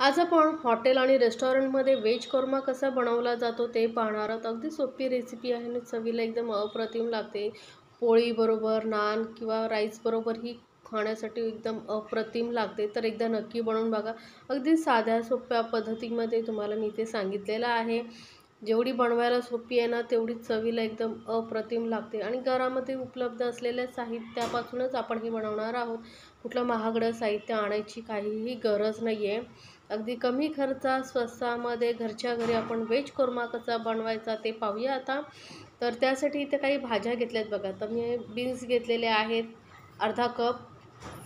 आज आपण हॉटेल आणि रेस्टॉरंटमध्ये व्हेज कोरमा कसा बनवला जातो ते पाहणार आहोत। अगदी सोपी रेसिपी आहे आणि चवीला एकदम अप्रतिम लागते। पोळीबरोबर, नान किंवा राईसबरोबर ही खाण्यासाठी एकदम अप्रतिम लागते। तर एकदा नक्की बनवून बघा। अगदी साध्या सोप्या पद्धतीमध्ये तुम्हाला मी ते सांगितलेलं आहे। जेवढी बनवायला सोपी आहे ना, तेवढीच चवीला एकदम अप्रतिम लागते आणि घरामध्ये उपलब्ध असलेल्या साहित्यापासूनच आपण हे बनवणार आहोत। कुठलं महागडं साहित्य आणायची काहीही गरज नाही आहे। अगदी कमी खर्चात स्वस्तामध्ये घरच्या घरी आपण व्हेज कोरमा कसा बनवायचा ते पाहूया आता। तर त्यासाठी इथे काही भाज्या घेतल्यात बघा। तर मी बीन्स घेतलेले आहेत अर्धा कप,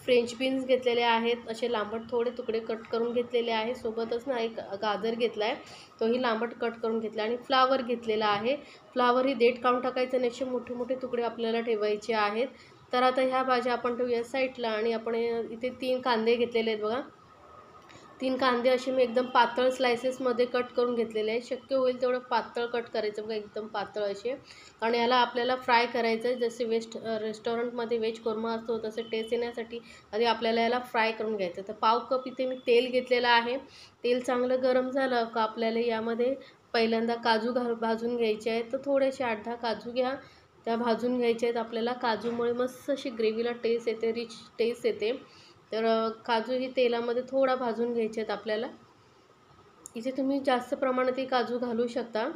फ्रेंच बीन्स घेतलेले आहेत असे लांबट थोडे तुकडे कट करून घेतलेले आहे। सोबतच ना एक गाजर घेतला आहे, तोही लांबट कट करून घेतला आणि फ्लावर घेतलेला आहे। फ्लावर ही देठ काढून टाकायचं आणि असे मोठे मोठे तुकडे आपल्याला ठेवायचे आहेत। तर आता ह्या भाज्या आपण ठेवूया साईडला आणि आपण इथे 3 कांदे घेतलेले आहेत बघा। 3 कांदे असे मी एकदम पातळ स्लायसेसमध्ये कट करून घेतलेले आहे। शक्य होईल तेवढं पातळ कट करायचं बघा, एकदम पातळ असे। आणि याला आपल्याला फ्राय करायचं आहे। जसे रेस्टॉरंटमध्ये व्हेज कोरमा असतो तसे टेस्ट येण्यासाठी आधी आपल्याला याला फ्राय करून घ्यायचं। तर पाव कप इथे मी तेल घेतलेलं आहे। तेल चांगलं गरम झालं का आपल्याला यामध्ये पहिल्यांदा काजू भाजून घ्यायचे आहेत। तर थोडेसे 8-10 काजू घ्या, त्या भाजून घ्यायचे आहेत आपल्याला। काजूमुळे मस्त अशी ग्रेव्हीला टेस्ट येते, रिच टेस्ट येते। तर काजू ही तेलामध्ये थोडा भाजून घ्यायचे आहेत आपल्याला। इथे तुम्ही जास्त प्रमाणात ही काजू घालू शकता।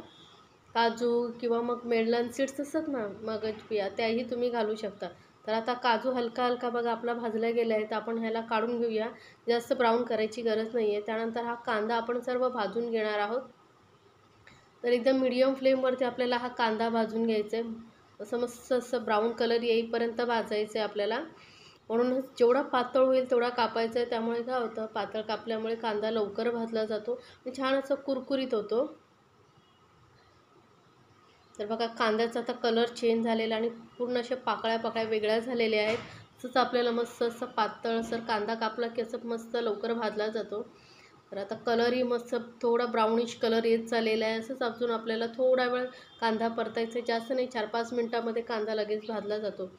काजू किंवा मग मेडलन सीड्स असतात ना, मगज बिया, त्याही तुम्ही घालू शकता। तर आता काजू हलका हलका बघा आपला भाजला गेला आहे। तर आपण ह्याला काढून घेऊया, जास्त ब्राऊन करायची गरज नाही आहे। त्यानंतर हा कांदा आपण सर्व भाजून घेणार आहोत। तर एकदम मीडियम फ्लेमवरती आपल्याला हा कांदा भाजून घ्यायचा आहे। असं मस्त असं ब्राऊन कलर येईपर्यंत भाजायचं आहे आपल्याला। म्हणूनच जेवढा पातळ होईल तेवढा कापायचा आहे। त्यामुळे काय होतं, पातळ कापल्यामुळे कांदा लवकर भाजला जातो आणि छान असं कुरकुरीत होतो। तर बघा कांद्याचा आता कलर चेंज झालेला आणि पूर्ण अशा पाकळ्या पाकळ्या वेगळ्या झालेल्या आहेत। तसंच आपल्याला मस्त असं पातळसर कांदा कापला की असं मस्त लवकर भाजला जातो। तर आता कलरही मस्त थोडा ब्राउनिश कलर येत चाललेला आहे। असंच अजून आपल्याला थोडा वेळ कांदा परतायचा आहे, जास्त नाही, 4-5 मिनटामध्ये कांदा लगेच भाजला जातो।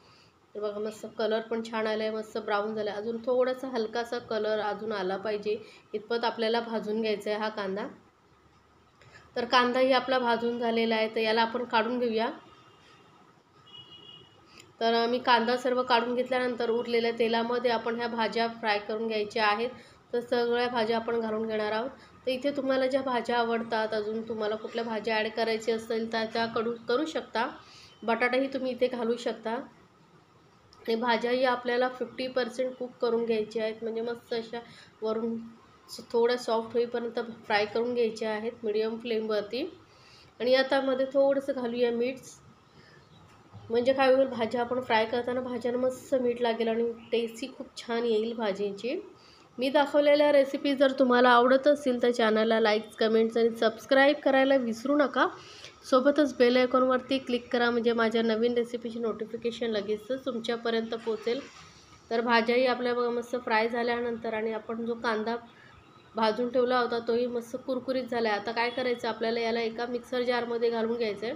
तर बघा मस्त कलर पण छान आला आहे, मस्त ब्राऊन झाला आहे। अजून थोडासा हलकासा कलर अजून आला पाहिजे इतपत आपल्याला भाजून घ्यायचा आहे हा कांदा। तर कांदाही आपला भाजून झालेला आहे। तर याला आपण काढून घेऊया। तर मी कांदा सर्व काढून घेतल्यानंतर उरलेल्या तेलामध्ये आपण ह्या भाज्या फ्राय करून घ्यायच्या आहेत। तर सगळ्या भाज्या आपण घालून घेणार आहोत। तर इथे तुम्हाला ज्या भाज्या आवडतात, अजून तुम्हाला कुठल्या भाज्या ॲड करायची असेल तर त्या करू शकता। बटाटाही तुम्ही इथे घालू शकता आणि भाज्याही आपल्याला 50% कुक करून घ्यायच्या आहेत, म्हणजे मस्त अशा वरून थोड्या सॉफ्ट होईपर्यंत फ्राय करून घ्यायच्या आहेत मीडियम फ्लेमवरती। आणि आता मध्ये थोडंसं घालूया मीठ, म्हणजे काय होईल, भाज्या आपण फ्राय करताना भाज्यांना मस्त मीठ लागेल आणि टेस्टही खूप छान येईल भाजीची। मी दाखवलेल्या रेसिपी जर तुम्हाला आवडत असतील तर चॅनलला लाईक, कमेंट्स आणि सबस्क्राईब करायला विसरू नका। सोबतच बेल आयकॉनवरती क्लिक करा, म्हणजे माझ्या नवीन रेसिपीची नोटिफिकेशन लगेचच तुमच्यापर्यंत पोहोचेल। तर भाज्याही आपल्या बघा मस्त फ्राय झाल्यानंतर आणि आपण जो कांदा भाजून ठेवला होता तोही मस्त कुरकुरीत झाला आहे। आता काय करायचं, आपल्याला याला एका मिक्सर जारमध्ये घालून घ्यायचं आहे।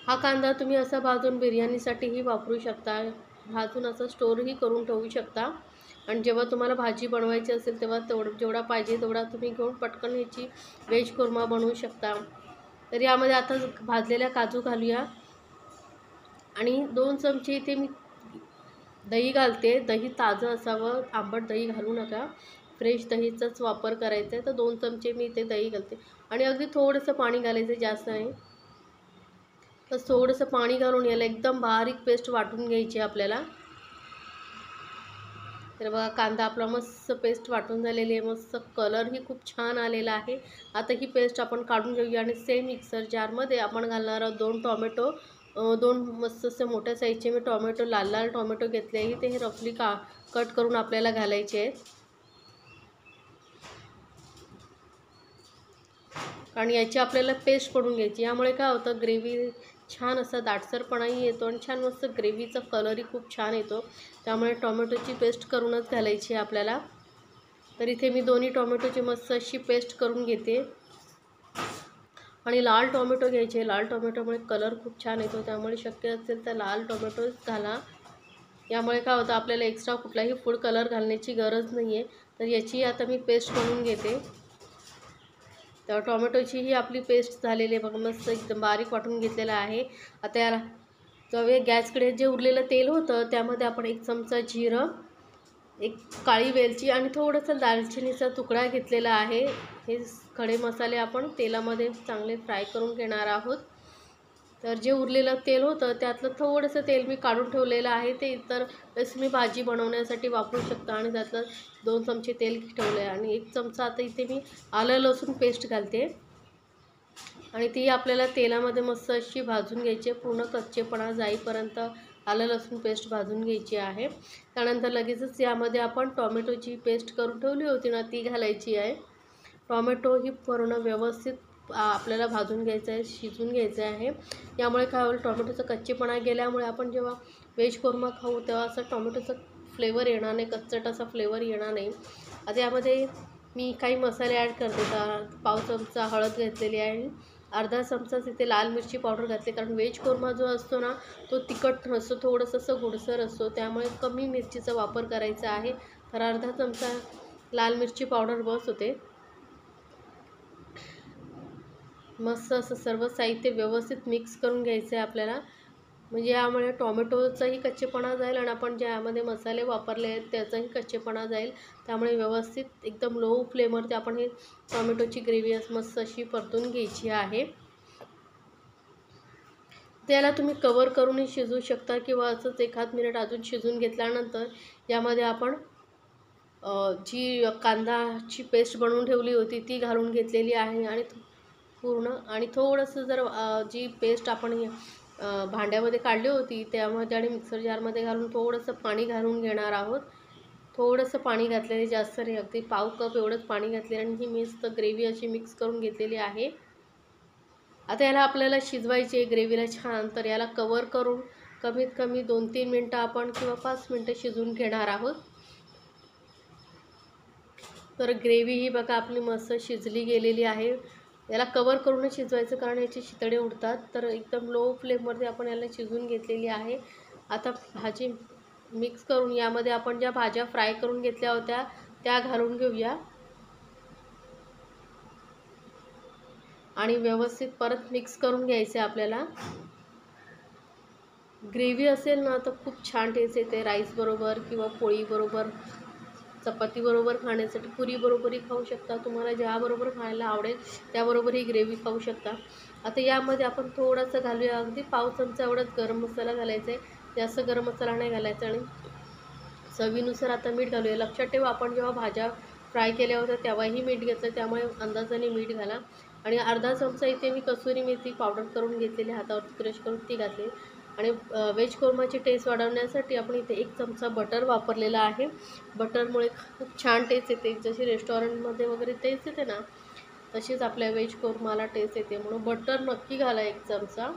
हा कांदा तुम्ही असा भाजून बिर्याणीसाठीही वापरू शकता, भाजून असं स्टोरही करून ठेवू शकता। आणि जेव्हा तुम्हाला भाजी बनवायची असेल तेव्हा जेवढा पाहिजे तेवढा तुम्ही घेऊन पटकन ह्याची व्हेज कोरमा बनवू शकता। तर यामध्ये आता भाजलेल्या काजू घालूया आणि 2 चमचे इथे मी दही घालते। दही ताजं असावं, आंबट दही घालू नका, फ्रेश दहीचाच वापर करायचा आहे। तर 2 चमचे मी इथे दही घालते आणि अगदी थोडंसं पाणी घालायचं, जास्त नाही। तर थोडंसं पाणी घालून याला एकदम बारीक पेस्ट वाटून घ्यायची आपल्याला। तर बघा कांदा आपला मस्त पेस्ट वाटून झालेली आहे, मस्त कलरही खूप छान आलेला आहे। आता ही पेस्ट आपण काढून घेऊया आणि सेम मिक्सर जारमध्ये आपण घालणार आहोत 2 टोमॅटो। 2 मस्त असे मोठ्या साईजचे मी टोमॅटो, लाल लाल टोमॅटो घेतले आहे। ते रफली कट करून आपल्याला घालायचे आहेत आणि याची आपल्याला पेस्ट करून घ्यायची। यामुळे काय होतं, ग्रेव्ही छान असा दाटसरपणाही येतो आणि छान मस्त ग्रेव्हीचा कलरही खूप छान येतो। त्यामुळे टोमॅटोची पेस्ट करूनच घालायची आहे आपल्याला। तर इथे मी दोन्ही टोमॅटोची मस्त अशी पेस्ट करून घेते आणि लाल टोमॅटो घ्यायचे। लाल टोमॅटोमुळे कलर खूप छान येतो, त्यामुळे शक्य असेल तर लाल टोमॅटोच घाला। यामुळे काय होतं, आपल्याला एक्स्ट्रा कुठलाही फूड कलर घालण्याची गरज नाही आहे. तर याची आता मी पेस्ट बनवून घेते. तर टोमॅटोची ही आपली पेस्ट झालेली आहे बघा, मस्त एकदम बारीक वाटून घेतलेलं आहे. आता याला गॅसकडे जे उरलेलं तेल होतं त्यामध्ये आपण 1 चमचा जिरं, 1 काळी वेलची आणि थोडंसं दालचिनीचा तुकडा घेतलेला आहे. हे खडे मसाले आपण तेलामध्ये चांगले फ्राय करून घेणार आहोत. तर जे उरलेलं तेल होतं त्यातलं थोडंसं तेल मी काढून ठेवलेलं आहे. ते इतर वेळेस मी भाजी बनवण्यासाठी वापरू शकता आणि त्यातलं 2 चमचे तेल ठेवलं आहे आणि 1 चमचा आता इथे मी आलं लसूण पेस्ट घालते आणि ती आपल्याला तेलामध्ये मस्त अशी भाजून घ्यायची आहे. पूर्ण कच्चेपणा जाईपर्यंत आलं लसूण पेस्ट भाजून घ्यायची आहे. त्यानंतर लगेचच यामध्ये आपण टोमॅटोची पेस्ट करून ठेवली होती ना, ती घालायची आहे. टोमॅटो ही पूर्ण व्यवस्थित आपल्याला भाजून घ्यायचं आहे, शिजवून घ्यायचं आहे. यामुळे काय होईल, टोमॅटोचा कच्चेपणा गेल्यामुळे आपण जेव्हा व्हेज कोरमा खाऊ तेव्हा असं टोमॅटोचा फ्लेवर येणार नाही, कच्चट असा फ्लेवर येणार नाही. आता यामध्ये मी काही मसाले ॲड करते. तर पाव चमचा हळद घेतलेली आहे, अर्धा चमचाच इथे लाल मिरची पावडर घातली, कारण व्हेज कोरमा जो असतो ना तो तिखट नसतो, थोडंसं असं गोडसर असतो, त्यामुळे कमी मिरचीचा वापर करायचा आहे. तर अर्धा चमचा लाल मिरची पावडर बस होते. मस्त असं सर्व साहित्य व्यवस्थित मिक्स करून घ्यायचं आहे आपल्याला, म्हणजे यामुळे टोमॅटोचाही कच्चेपणा जाईल आणि आपण ज्यामध्ये मसाले वापरले आहेत त्याचाही कच्चेपणा जाईल. त्यामुळे व्यवस्थित एकदम लो फ्लेमवरती आपण हे टोमॅटोची ग्रेव्ही मस्त अशी परतून घ्यायची आहे. त्याला तुम्ही कवर करूनही शिजवू शकता किंवा असंच 1 मिनिट अजून शिजवून घेतल्यानंतर यामध्ये आपण जी कांदाची पेस्ट बनवून ठेवली होती ती घालून घेतलेली आहे आणि पूर्ण आणि थोडंसं जर जी पेस्ट आपण भांड्यामध्ये काढली होती त्यामध्ये आणि मिक्सर जारमध्ये घालून थोडंसं पाणी घालून घेणार आहोत. थोडंसं पाणी घातलेले, जास्त नाही, अगदी पाव कप एवढंच पाणी घातले आणि ही मस्त ग्रेव्ही अशी मिक्स करून घेतलेली आहे. आता याला आपल्याला शिजवायची आहे ग्रेव्हीला छान. तर याला कवर करून कमीत कमी 2-3 मिनटं आपण किंवा 5 मिनटं शिजवून घेणार आहोत. तर ग्रेव्ही ही बघा आपली मस्त शिजली गेलेली आहे. याला कवर करूनच शिजवायचं, कारण याचे शितडे उडतात. तर एकदम लो फ्लेमवरती आपण याला शिजवून घेतलेली आहे. आता भाजी मिक्स करून यामध्ये आपण ज्या भाज्या फ्राय करून घेतल्या होत्या त्या घालून घेऊया आणि व्यवस्थित परत मिक्स करून घ्यायचं आहे आपल्याला. ग्रेव्ही असेल ना तर खूप छान टेस्ट येते राईसबरोबर किंवा पोळीबरोबर, चपातीबरोबर खाण्यासाठी, पुरीबरोबरही खाऊ शकता. तुम्हाला ज्याबरोबर खायला आवडेल त्याबरोबर ही ग्रेव्ही खाऊ शकता. आता यामध्ये आपण थोडंसं घालूया, अगदी पाव चमचा एवढाच गरम मसाला घालायचा आहे, जास्त गरम मसाला नाही घालायचा. आणि चवीनुसार आता मीठ घालूया. लक्षात ठेवा, आपण जेव्हा भाज्या फ्राय केल्या होत्या तेव्हाही मीठ घेतलं, त्यामुळे अंदाजाने मीठ घाला. आणि अर्धा चमचा इथे मी कसुरी मेथी पावडर करून घेतलेली, हातावरती क्रश करून ती घातली. आणि व्हेज कोरमाची टेस्ट वाढवण्यासाठी आपण इथे 1 चमचा बटर वापरलेला आहे. बटरमुळे खूप छान टेस्ट येते, जशी रेस्टॉरंटमध्ये वगैरे टेस्ट येते ना तशीच आपल्या व्हेज कोरमाला टेस्ट येते, म्हणून बटर नक्की घाला 1 चमचा.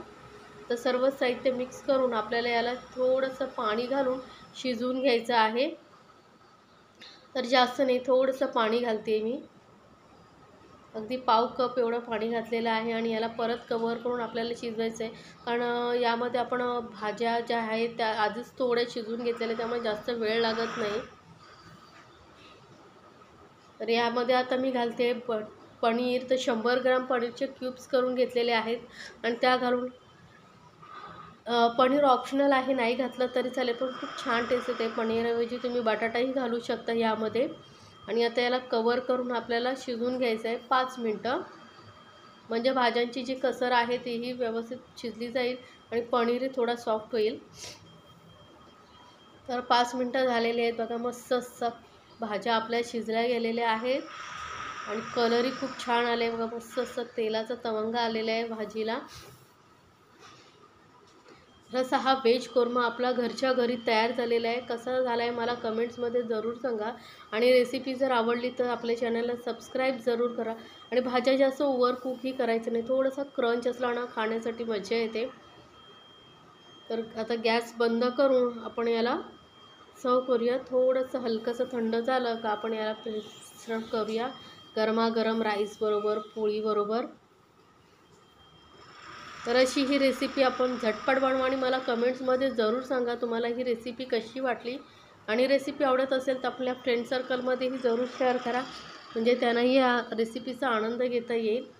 तर सर्व साहित्य मिक्स करून आपल्याला याला थोडंसं पाणी घालून शिजवून घ्यायचं आहे. तर जास्त नाही, थोडंसं पाणी घालते मी, अगदी पाव कप एवढं पाणी घातलेलं आहे. आणि याला परत कवर करून आपल्याला शिजवायचं आहे, कारण यामध्ये आपण भाज्या ज्या आहेत त्या आधीच थोड्या शिजवून घेतलेल्या, त्यामुळे जास्त वेळ लागत नाही. तर यामध्ये आता मी घालते पनीर. तर 100 ग्राम पनीरचे क्यूब्स करून घेतलेले आहेत आणि त्या घालून पनीर ऑप्शनल आहे, नाही घातलं तरी चालेल, पण खूप छान टेस्ट येते. पनीरऐवजी तुम्ही बटाटाही घालू शकता यामध्ये. आणि आता याला कवर करून आपल्याला शिजवून घ्यायचं आहे 5 मिनटं, म्हणजे भाज्यांची जी कसर आहे तीही व्यवस्थित शिजली जाईल आणि पनीरही थोडा सॉफ्ट होईल. तर 5 मिनटं झालेली आहेत बघा, मस्त असं भाज्या आपल्या शिजल्या गेलेल्या आहेत आणि कलरही खूप छान आले आहे बघा, मस्त असं तेलाचा तवंगा आलेला आहे भाजीला. जसा हा व्हेज कोरमा आपला घरच्या घरी तयार झालेला आहे. कसा झाला आहे मला कमेंट्समध्ये जरूर सांगा. आणि रेसिपी जर आवडली तर आपल्या चॅनलला सबस्क्राईब जरूर करा. आणि भाज्या जास्त ओव्हर कुकही करायचं नाही, थोडासा क्रंच असला ना खाण्यासाठी मजा येते. तर आता गॅस बंद करून आपण याला सर्व करूया. थोडंसं हलकंसं थंड झालं का आपण याला सर्व करूया गरमागरम राईसबरोबर, पोळीबरोबर. तर अशी ही रेसिपी आपण झटपट बनवा आणि मला कमेंट्समध्ये जरूर सांगा तुम्हाला ही रेसिपी कशी वाटली. आणि रेसिपी आवडत असेल तर आपल्या फ्रेंड सर्कलमध्येही जरूर शेअर करा, म्हणजे त्यांनाही या रेसिपीचा आनंद घेता येईल.